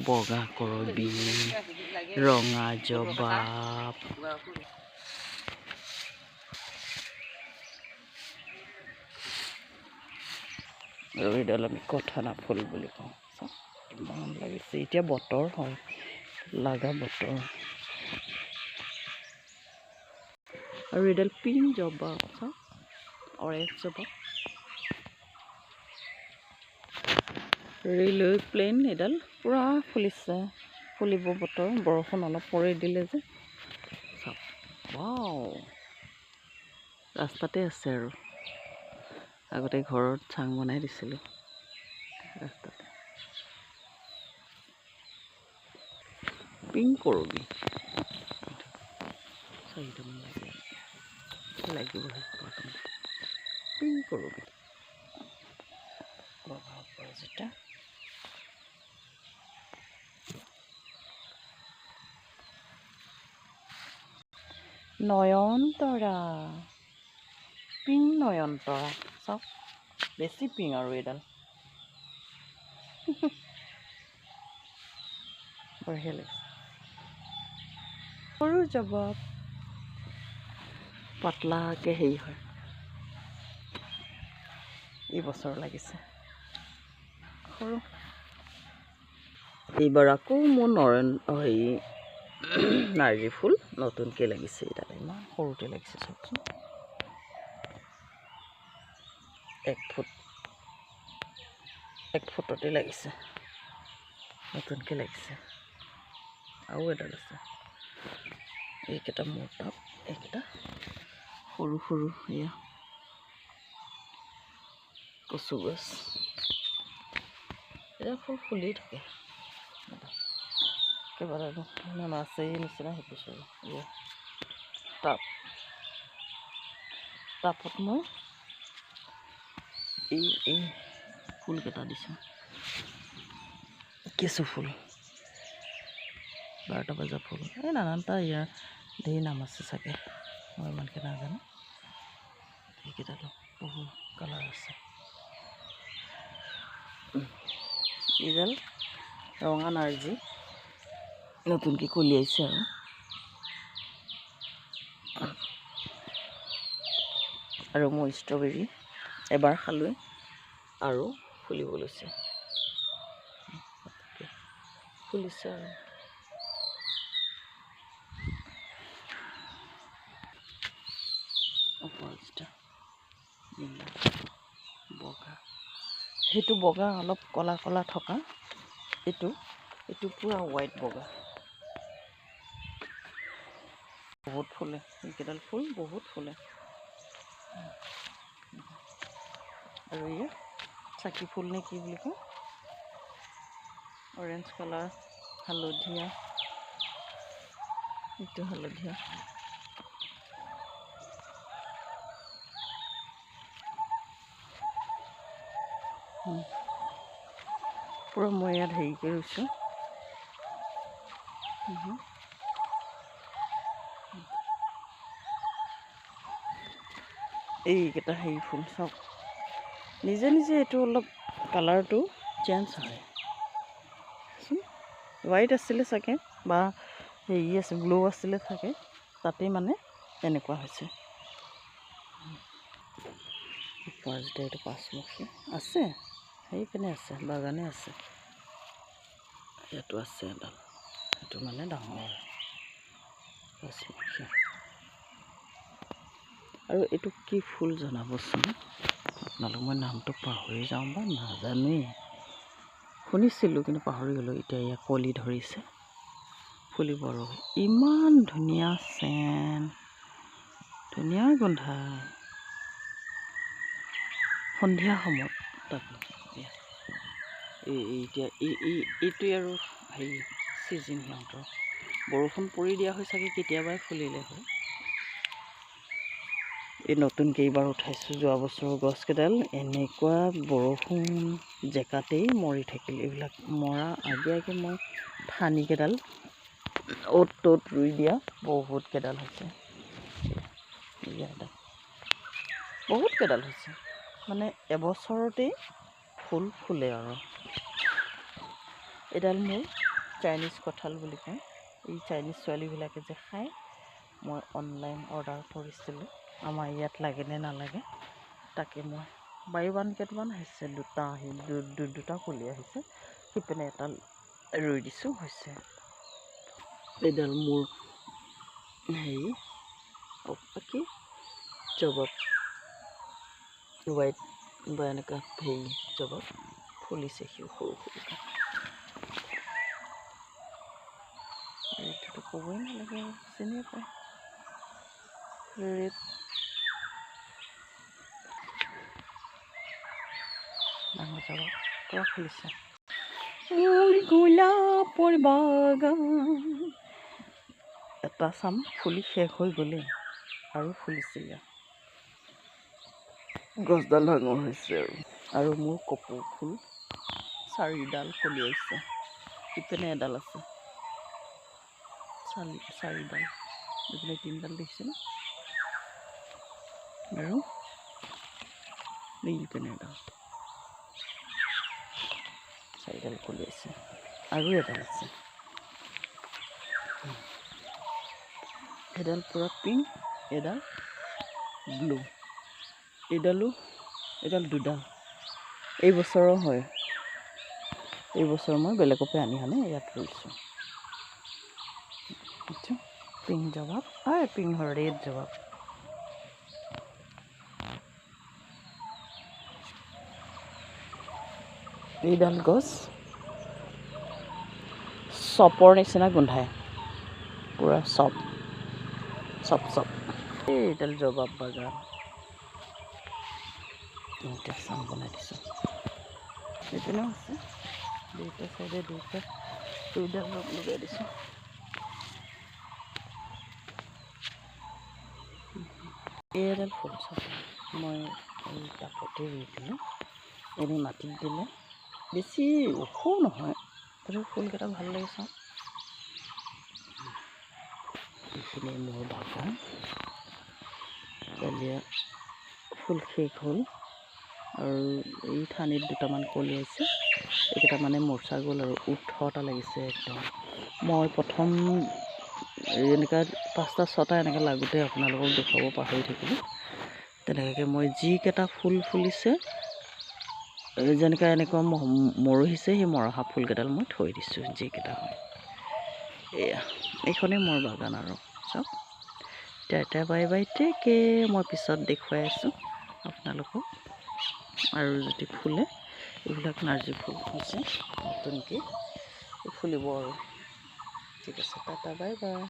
বগা কৰবী ৰঙা জবা আৰু এইডাল আমি কঠানা ফুল বুলি কওঁ ইমান লাগিছে এতিয়া বতৰ হয় লাগা বতৰ আৰু এইডাল পিংক জবা অৰেঞ্জ জবা ৰেলৱে প্লেন এডাল পুৰা ফুলিছে ফুলিব বতৰ বৰষুণ অলপ পৰি দিলে যে চাওক ৱাও ৰাস্তাতে আছে আৰু আগতে ঘৰত চাং বনাই দিছিলোঁ ৰাস্তাতে পিংক কৰবী চাৰিটামান লাগিব পিংক কৰবী যেটা নয়নতৰা পিং নয়নতৰা চাওক বেছি পিং আৰু এইডাল বঢ়িয়া লাগিছে সৰু জবা পাতলাকে হেৰি হয় এই বছৰ লাগিছে সৰু এইবাৰ আকৌ মোৰ হেৰি নাৰ্জী ফুল নতুনকৈ লাগিছে এইডাল ইমান সৰুতে লাগিছে চাওকচোন 1 ফুটতে লাগিছে নতুনকৈ লাগিছে আৰু এডাল আছে এইকেইটা মোৰ টাপ এইকেইটা সৰু সৰু এয়া কচু গছ এয়া ফুল ফুলি থাকে কেইবাটাও ইমান আছে নিচিনা শিকিছোঁ এয়া টাপত মই এই ফুলকেইটা দিছোঁ কেঁচু ফুল 12টা বজা ফুল এই নানানটা ইয়াৰ ধেৰ নাম আছে চাগে মই ইমানকৈ নাজানো এইকেইটাতো বহুত কালাৰ আছে এইডাল ৰঙা নাৰ্জী নতুনকৈ কলিয়াইছে আৰু মই ষ্ট্ৰবেৰী এবাৰ খালোঁ আৰু ফুলিব লৈছে ফুলিছে আৰু বগা সেইটো বগা অলপ কলা কলা থকা এইটো পুৰা হোৱাইট বগা বহুত ফুলে এইকেইডাল ফুল বহুত ফুলে আৰু এয়া চাকি ফুল নে কি বুলি কয় অৰেঞ্জ কালাৰ হালধীয়া এইটো হালধীয়া পুৰা মই ইয়াত হেৰি কৰি ৰুইছোঁ এইকেইটা হেৰি ফুল চাওক নিজে নিজে এইটো অলপ কালাৰটো চেঞ্জ হয় হোৱাইট আছিলে চাগে বা হেৰি আছে ব্লু আছিলে চাগে তাতেই মানে এনেকুৱা হৈছে যেতিয়া এইটো পাঁচমুখী আছে সেইপিনে আছে বাগানে আছে ইয়াতো আছে এডাল সেইটো মানে ডাঙৰ পাঁচমুখী আৰু এইটো কি ফুল জনাবচোন আপোনালোক মই নামটো পাহৰি যাওঁ বা নাজানোৱেই শুনিছিলোঁ কিন্তু পাহৰি গ'লোঁ এতিয়া ইয়াত কলি ধৰিছে ফুলিব আৰু ইমান ধুনীয়া চেন ধুনীয়া গোন্ধায় সন্ধিয়া সময়ত তাকো এতিয়া এইটোৱে আৰু হেৰি ছিজন সিহঁতৰ বৰষুণ পৰি দিয়া হয় চাগে কেতিয়াবাই ফুলিলে হয় এই নতুনকৈ এইবাৰ উঠাইছোঁ যোৱা বছৰৰ গছকেইডাল এনেকুৱা বৰষুণ জেকাতেই মৰি থাকিল এইবিলাক মৰা আগে মই ঠানিকেইডাল অ'ত ত'ত ৰুই দিয়া বহুত কেইডাল হৈছে বহুত কেইডাল হৈছে মানে এবছৰতেই ফুল ফুলে আৰু এডাল মোৰ চাইনিজ কঁঠাল বুলি কয়। এই চাইনিজ ছোৱালীবিলাকে যে খায়, মই অনলাইন অৰ্ডাৰ কৰিছিলোঁ। আমাৰ ইয়াত লাগে নে নালাগে তাকে মই বাই ওৱান গেট ওৱান আহিছে, দুটা পুলি আহিছে, সিপিনে এটা ৰুই দিছোঁ হৈছে। এইডাল মোৰ হেৰি কি জবাব হোৱাইট বা এনেকুৱা হেৰি জবাব ফুলিছে, সিও সৰু সৰুকৈ। এইটোতো ক'বই নালাগে, চিনিয়ে পায়। ৰেড ডাঙৰ জবাব পূৰা ফুলিছে। গোলাপৰ বাগান এটা চাম ফুলি শেষ হৈ গ'লেই, আৰু ফুলিছে ইয়াত। গছডাল ডাঙৰ হৈছে আৰু মোৰ কপৌ ফুল 4ডাল কলি আহিছে। ইপিনে এডাল আছে, 4ডাল, ইপিনে 3ডাল দেখিছেনে? আৰু ইপিনে এডাল, 4ডাল কলি আছে, আৰু এডাল আছে। এডাল পূৰা পিংক, এডাল ব্লু, এডাল 2ডাল। এই বছৰৰ হয়, এই বছৰ মই বেলেগৰ পৰা আনি ইয়াত ৰুইছোঁ। পিংক জবাব, পিংক ৰেড জবাব। এইডাল গছ চপৰ নিচিনা গোন্ধায়, পূৰা চপ। এইডাল জবাব বাগান, 3টা চাং বনাই দিছোঁ। এইপিনেও আছে, 2টা চাইডে 2ডাল লগাই দিছোঁ। এইডাল ফুল চাপ মই এই টাপতে ৰুই দিলোঁ, এনেই মাটিত দিলে বেছি ওখও নহয়, তথাপিও ফুলকেইটা ভাল লাগে চাওঁ। এইখিনি মোৰ বাগান, ডালিয়া ফুল শেষ হ'ল, আৰু এই ঠানিত 2টামান কলি আছে, এইকেইটা মানে মূৰ্ছা গ'ল আৰু 18টা লাগিছে একদম। মই প্ৰথম এনেকুৱা 5টা 6টা এনেকৈ লাগোঁতে আপোনালোকক দেখুৱাব পাহৰি থাকিলোঁ। তেনেকৈ মই যিকেইটা ফুল ফুলিছে, যেনেকৈ এনেকুৱা মৰহিছে, সেই মৰহা ফুলকেইডাল মই থৈ দিছোঁ যিকেইটা হয়। এয়া এইখনেই মোৰ বাগান আৰু চাওক। এতিয়া বাই বাই টেকে, মই পিছত দেখুৱাই আছোঁ আপোনালোকক। আৰু যদি ফুলে, এইবিলাক নাৰ্জী ফুল হৈছে, নতুনকৈ ফুলিব আৰু। ঠিক আছে, টাটা বাই বাই।